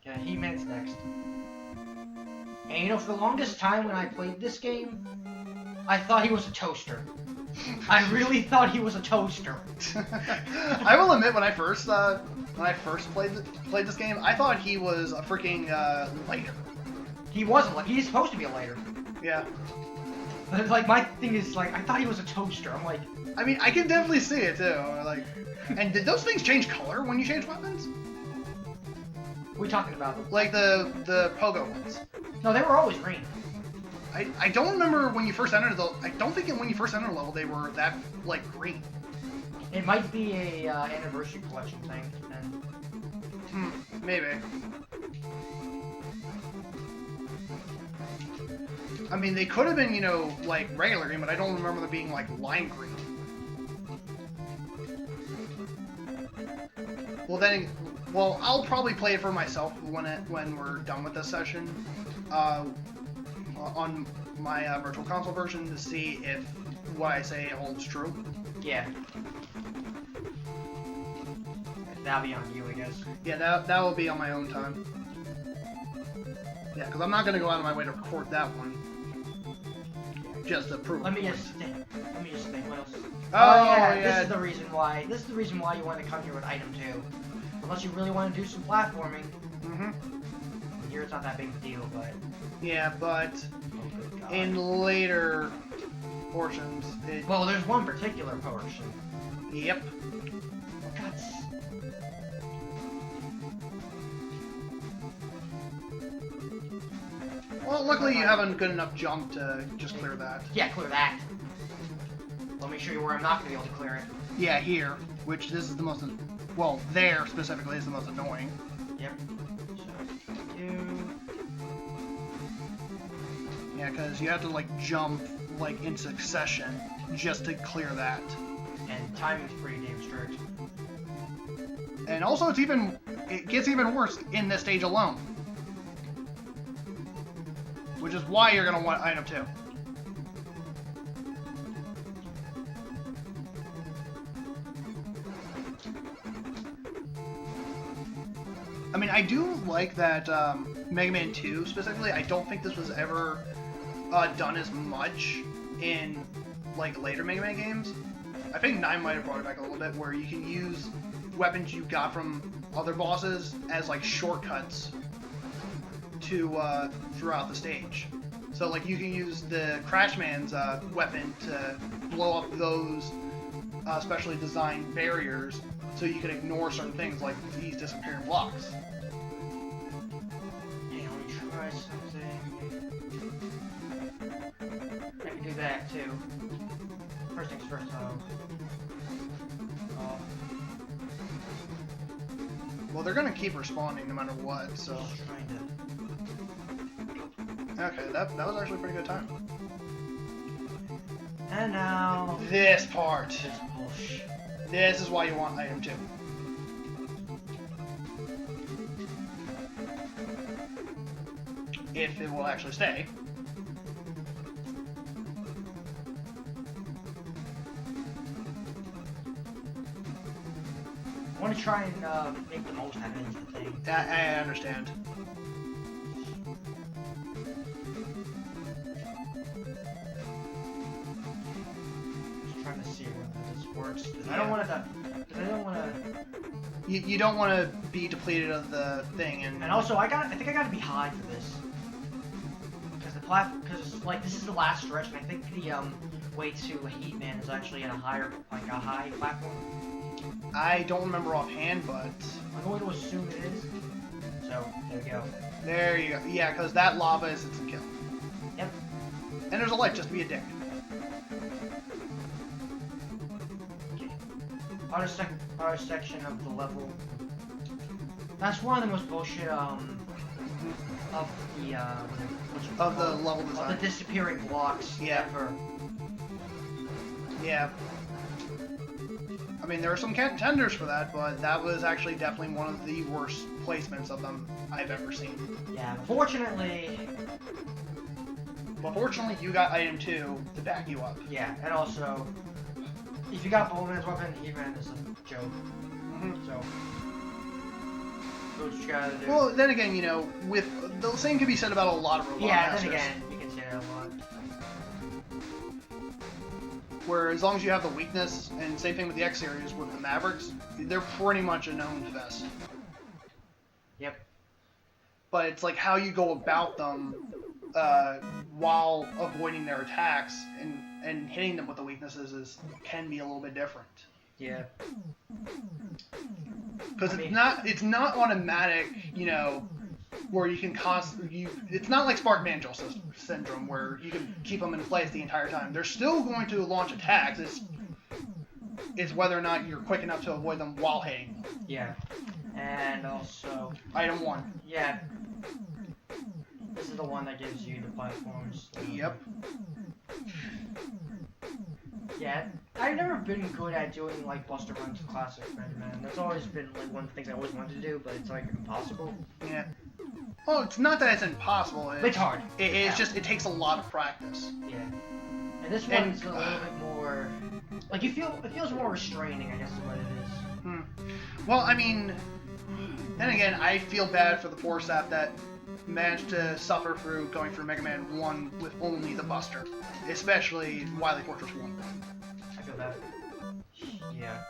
Yeah, He-Man's next. And you know, for the longest time when I played this game, I thought he was a toaster. I really thought he was a toaster. I will admit, when I first played this game, I thought he was a freaking lighter. He wasn't like he's supposed to be a lighter. Yeah. But like my thing is like I thought he was a toaster. I'm like, I mean, I can definitely see it too. Like, and did those things change color when you change weapons? what are we talking about? Like the pogo ones. No, they were always green. I don't remember when you first entered the. I don't think when you first entered the level they were that like green. It might be a anniversary collection thing. Then. Maybe. I mean, they could have been, you know, like regular green, but I don't remember them being like lime green. Well, I'll probably play it for myself when we're done with this session, on my virtual console version to see if what I say holds true. Yeah. That'll be on you, I guess. Yeah, that will be on my own time. Yeah, because I'm not gonna go out of my way to record that one. Just to prove. Let me just think. What else? Oh yeah. yeah. This is the reason why. This is the reason why you want to come here with item 2. Unless you really want to do some platforming. Here it's not that big a deal, but. Yeah, but in later portions, well, there's one particular portion. Yep. Guts. Well, luckily you have a good enough jump to just clear that. Yeah, clear that. Let me show you where I'm not going to be able to clear it. Yeah, here. Which this is the most... Well, there specifically is the most annoying. Yep. So, yeah, because you have to, like, jump, like, in succession just to clear that. And timing's pretty damn strict. And also, it gets even worse in this stage alone. Which is why you're going to want item 2. I mean, I do like that Mega Man 2 specifically. I don't think this was ever done as much in like later Mega Man games. I think 9 might have brought it back a little bit, where you can use weapons you got from other bosses as like shortcuts to throughout the stage. So like you can use the Crashman's weapon to blow up those specially designed barriers, so you can ignore certain things like these disappearing blocks. Hey, let me try something. I can do that too. First things first, Well, they're gonna keep respawning no matter what, so. Just trying to. Okay, that was actually a pretty good time. And now. This part. This bullshit. This is why you want item 2. If it will actually stay. I want to try and make the most out of the thing. I understand. Just trying to see whether this works. Because I don't want to. Because I don't want to. You don't want to be depleted of the thing, and also I think I got to be high for this. Because like this is the last stretch, and I think the way to Heatman is actually at a high platform. I don't remember offhand, but I'm going to assume it is. So there we go. There you go. Yeah, because that lava is its kill. Yep. And there's a light, just to be a dick. Okay. Other section of the level. That's one of the most bullshit of the level design. Of the disappearing blocks ever. Yeah. I mean, there are some contenders for that, but that was actually definitely one of the worst placements of them I've ever seen. Yeah, fortunately... But fortunately, you got item 2 to back you up. Yeah, and also, if you got Bowman's weapon, He-Man is a joke. So... So what you gotta do. Well, then again, you know, with the same can be said about a lot of robot yeah, masters. then again, you can say that a lot. Where as long as you have the weakness, and same thing with the X series with the Mavericks, they're pretty much a known fest. Yep. But it's like how you go about them while avoiding their attacks and hitting them with the weaknesses can be a little bit different. Yeah. Because it's not automatic, you know, where you can it's not like Spark Banjo syndrome where you can keep them in place the entire time. They're still going to launch attacks. It's whether or not you're quick enough to avoid them while hitting them. Yeah. And also... Item 1. Yeah. This is the one that gives you the platforms. Yep. Yeah, I've never been good at doing like Buster Runs classic Mega Man. That's always been like one of the things I always wanted to do, but it's like impossible. Yeah. Well, it's not that it's impossible. It's hard. It's just it takes a lot of practice. Yeah. And this one's a little bit more like it feels more restraining, I guess is what it is. Well, I mean, then again, I feel bad for the poor staff that managed to suffer through going through Mega Man 1 with only the Buster, especially Wily Fortress 1. I feel bad. Yeah.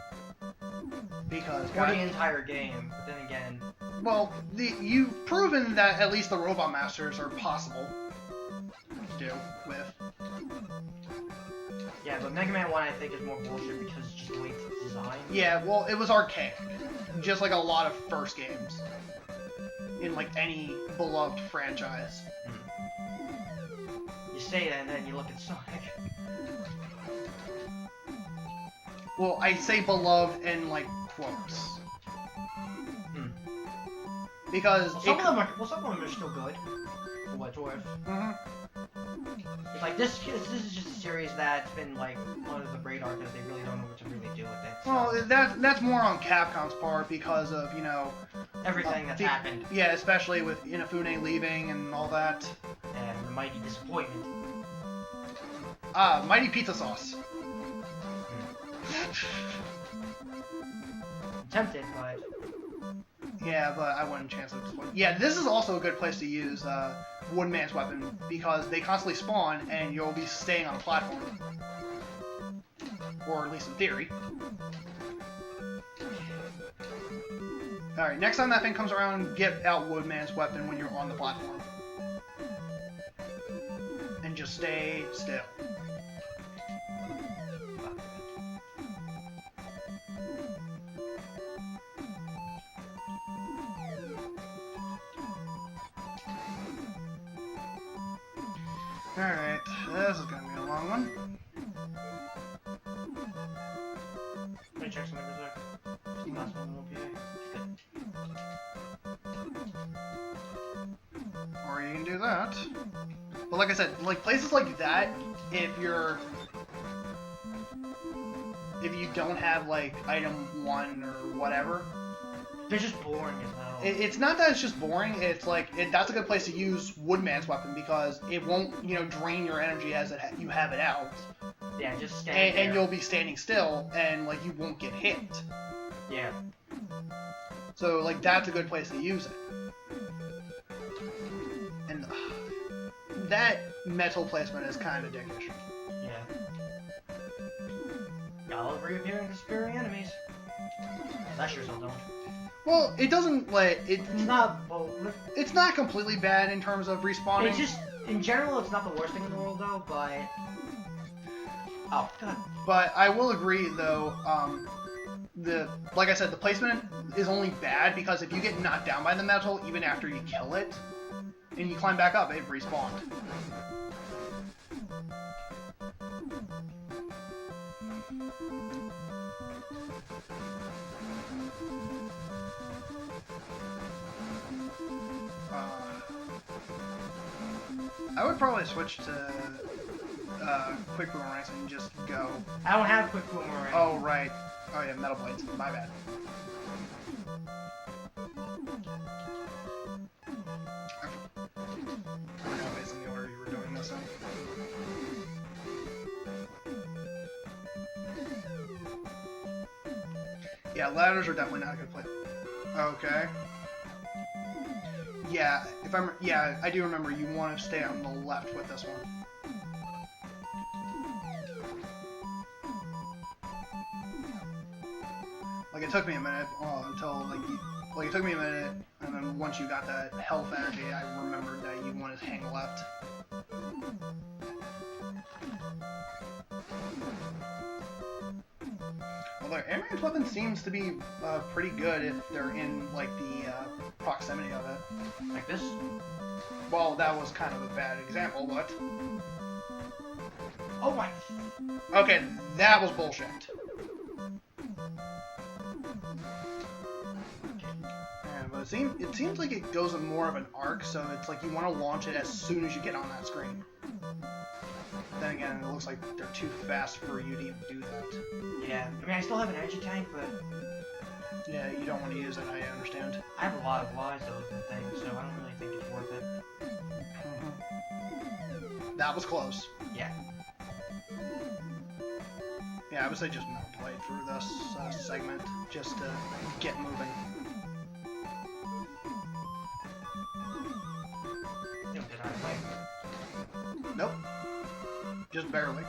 Because for the entire game, but then again... Well, you've proven that at least the Robot Masters are possible to do with. Yeah, but Mega Man 1 I think is more bullshit because it's just the way it's designed. Yeah, well, it was archaic. Just like a lot of first games. In like any beloved franchise. You say that and then you look at Sonic. Well, I say beloved in like quotes. Because some of them are still good. For what it's worth. It's like this is just a series that's been like under the radar because they really don't know what to really do with it. So. Well, that's more on Capcom's part because of, you know, everything that's happened. Yeah, especially with Inafune leaving and all that. And the mighty disappointment. Mighty Pizza Sauce. I'm tempted, but... Yeah, but I wouldn't chance it. Yeah, this is also a good place to use Woodman's weapon because they constantly spawn and you'll be staying on a platform. Or at least in theory. Alright, next time that thing comes around, get out Woodman's weapon when you're on the platform. And just stay still. Alright, this is gonna be a long one. Let me check something real quick. See last one Or you can do that. But like I said, like places like that, if you don't have like item 1 or whatever, they're just boring as hell. It's not that it's just boring. It's like that's a good place to use Woodman's weapon because it won't, you know, drain your energy as you have it out. Yeah, just stand there. And you'll be standing still, and like you won't get hit. Yeah. So like that's a good place to use it. And that metal placement is kind of dickish. Yeah. Y'all reappear and disappearing enemies. That sure don't. Well, it doesn't let it. It's not completely bad in terms of respawning. It's just, in general, it's not the worst thing in the world, though. But oh god. But I will agree, though. Like I said, the placement is only bad because if you get knocked down by the metal, even after you kill it, and you climb back up, it respawned. I would probably switch to Quick Boomerangs and just go. I don't have Quick Boomerang. Oh, right. Oh, yeah, Metal Blades. My bad. I forgot based on the order you were doing this in. Yeah, ladders are definitely not a good play. Okay. Yeah, I do remember you want to stay on the left with this one. Like it took me a minute until like it took me a minute, and then once you got that health energy, I remembered that you wanted to hang left. Although Amaranth's weapon seems to be pretty good if they're in like the proximity of it. Like this? Well, that was kind of a bad example, but Oh my! okay, that was bullshit. Yeah, but it seems like it goes in more of an arc, so it's like you want to launch it as soon as you get on that screen. Then again, it looks like they're too fast for you to even do that. Yeah, I mean, I still have an energy tank, but yeah, you don't want to use it. I understand. I have a lot of lives though with the thing, so I don't really think it's worth it. That was close. Yeah. Yeah, I would say just play through this segment just to get moving. Did I play? Nope. Just barely.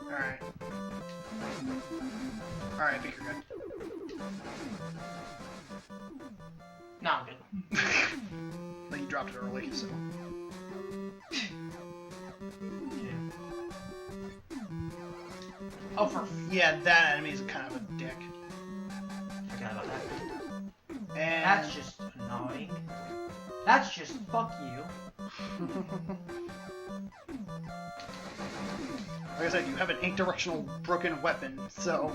Alright. Alright, I think you're good. No, I'm good. But you dropped it early, so. Oh, for Yeah, that enemy is kind of a dick. forgot about that. And That's just annoying. That's just fuck you. like I said, you have an 8-directional broken weapon, so.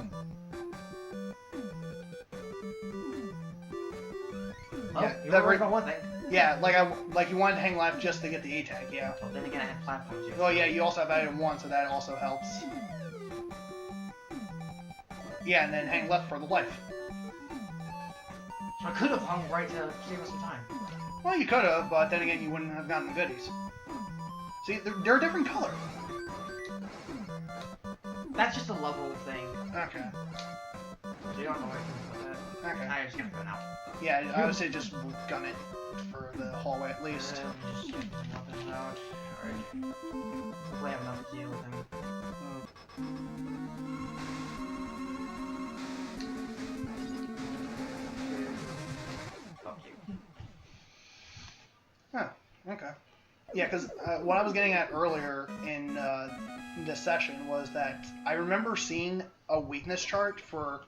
Well, Yeah, you that were right re- about one thing. Yeah, like you wanted to hang left just to get the A-tag, yeah. Well, then again, I had platforms here. Well, yeah, you also have item 1, so that also helps. Yeah, and then hang left for the life. So I could have hung right to save us some time. Well, you could have, but then again, you wouldn't have gotten the goodies. See, they're a different color. That's just a level thing. Okay. So you don't know anything about that. Okay. I'm just gonna go now. Yeah, I would say just gun it for the hallway at least. Just get the weapons out. Alright. Hopefully I have enough to deal with him. Fuck you. Huh, okay. Yeah, because what I was getting at earlier in this session was that I remember seeing a weakness chart for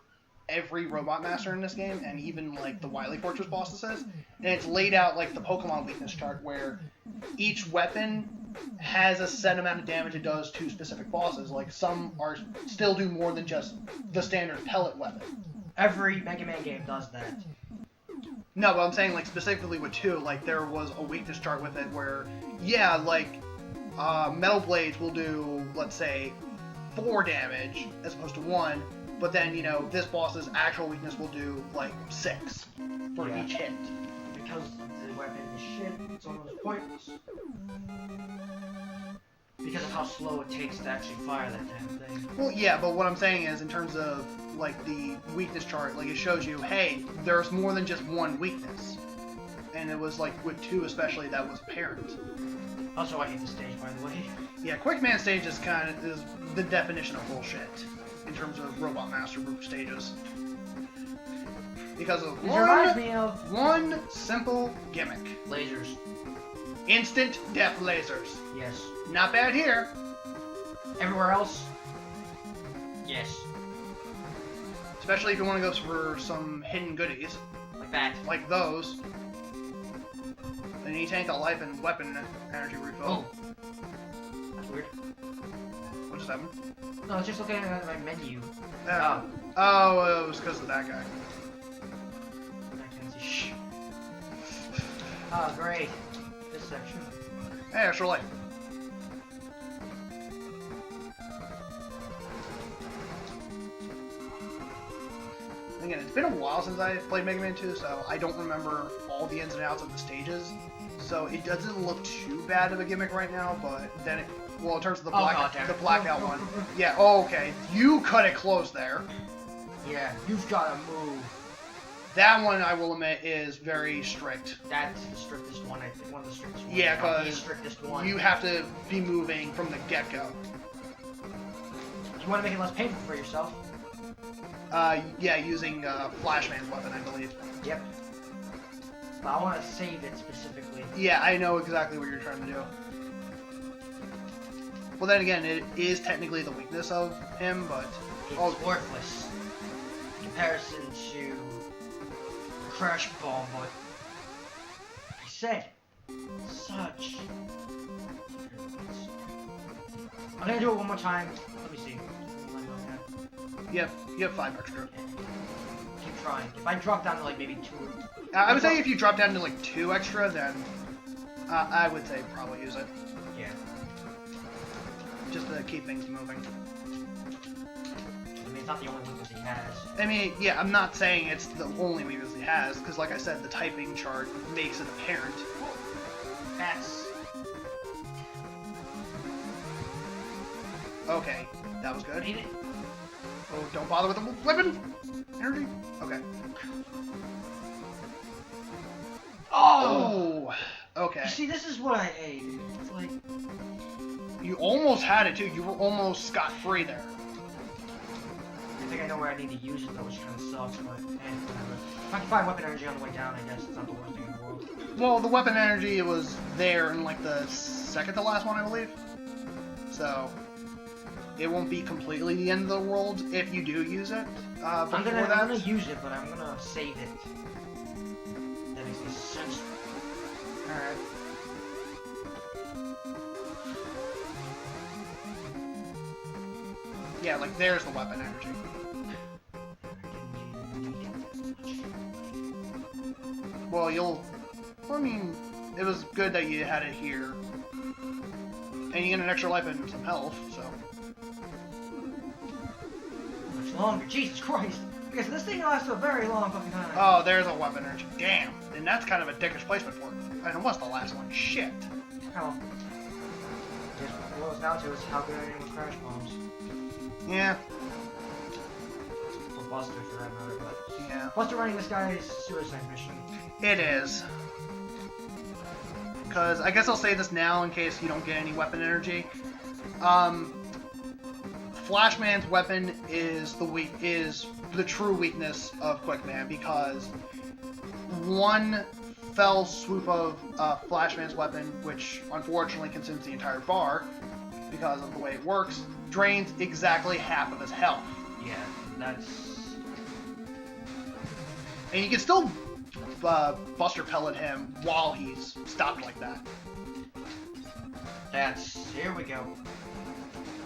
every Robot Master in this game, and even like the Wily Fortress bosses, and it's laid out like the Pokemon weakness chart, where each weapon has a set amount of damage it does to specific bosses. Like some are still do more than just the standard pellet weapon. Every Mega Man game does that. No, but I'm saying like specifically with 2, like there was a weakness chart with it where, yeah, like Metal Blades will do, let's say, 4 damage as opposed to 1. But then, you know, this boss's actual weakness will do, like, 6 for each hit. Because the weapon is shit, it's almost pointless. Because of how slow it takes to actually fire that damn thing. Well, yeah, but what I'm saying is, in terms of, like, the weakness chart, like, it shows you, hey, there's more than just one weakness. And it was, like, with 2 especially, that was apparent. Also, I hate the stage, by the way. Yeah, Quick Man stage is is the definition of bullshit in terms of Robot Master group stages. Because of It reminds me of one simple gimmick. lasers. Instant death lasers. Yes. Not bad here. Everywhere else? Yes. Especially if you want to go for some hidden goodies. Like that. Like those. Then you tank a life and weapon energy refill. Oh. That's weird. What just happened? No, it's just looking at my menu. Oh, it was because of that guy. I can't see shh. Oh, great. This section. Hey, extra life. again, it's been a while since I played Mega Man 2, so I don't remember all the ins and outs of the stages. So it doesn't look too bad of a gimmick right now, but then it, well, in terms of the blackout one. Yeah, oh, okay. You cut it close there. Yeah, you've got to move. That one, I will admit, is very strict. That's the strictest one, I think. One of the strictest ones. Yeah, The strictest one. you have to be moving from the get-go. You want to make it less painful for yourself? Yeah, using Flashman's weapon, I believe. Yep. But I want to save it specifically. Yeah, I know exactly what you're trying to do. Well, then again, it is technically the weakness of him, but... It's worthless. In comparison to Crash Bomb, but... I said, such... I'm gonna do it one more time. Let me see. You have 5 extra. Keep trying. If I drop down to like maybe 2... I would say if you drop down to like 2 extra, then I would say probably use it. Yeah. Just to keep things moving. I mean, it's not the only weakness he has. I mean, yeah, I'm not saying it's the only weakness he has, because like I said, the typing chart makes it apparent. That's... Okay, that was good. Made it. Oh, don't bother with the weapon! Energy? Okay. Oh! Okay. You see, this is what I hate. It's like... You almost had it, too. You were almost scot-free there. I think I know where I need to use it, though, which kind of sucks, but whatever. If I can find weapon energy on the way down, I guess it's not the worst thing in the world. Well, the weapon energy was there in, like, the second to last one, I believe. So... it won't be completely the end of the world if you do use it. I'm gonna use it, but I'm gonna save it. That makes any sense. Alright. Yeah, like there's the weapon energy. Well, I mean, it was good that you had it here. And you get an extra life and some health, so... Longer, Jesus Christ! Because this thing lasts a very long fucking time. Oh, there's a weapon energy. Damn. And that's kind of a dickish placement for it. And it was the last one. Shit. Hell. What it boils down to is how good I am with Crash Bombs. Yeah. Or Buster, for that matter, but... Yeah. Buster running this guy's suicide mission. It is. Because I guess I'll say this now in case you don't get any weapon energy. Flashman's weapon is the true weakness of Quickman, because one fell swoop of Flashman's weapon, which unfortunately consumes the entire bar because of the way it works, drains exactly half of his health. Yeah, that's... And you can still Buster Pellet him while he's stopped like that. Here we go.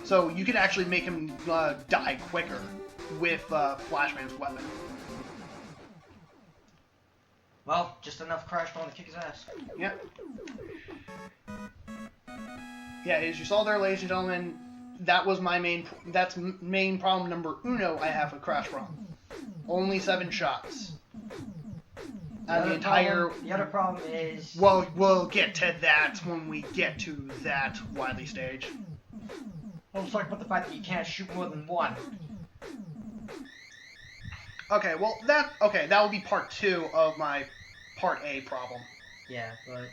So you can actually make him die quicker with Flashman's weapon. Well, just enough Crash Bomb to kick his ass. Yep. Yeah, as you saw there, ladies and gentlemen, that was my main problem number uno I have with Crash Bomb. Only 7 shots. The other problem is... Well, we'll get to that when we get to that Wily stage. Well, let's talk about the fact that you can't shoot more than one. Okay, well, that will be part 2 of my part A problem. Yeah, but...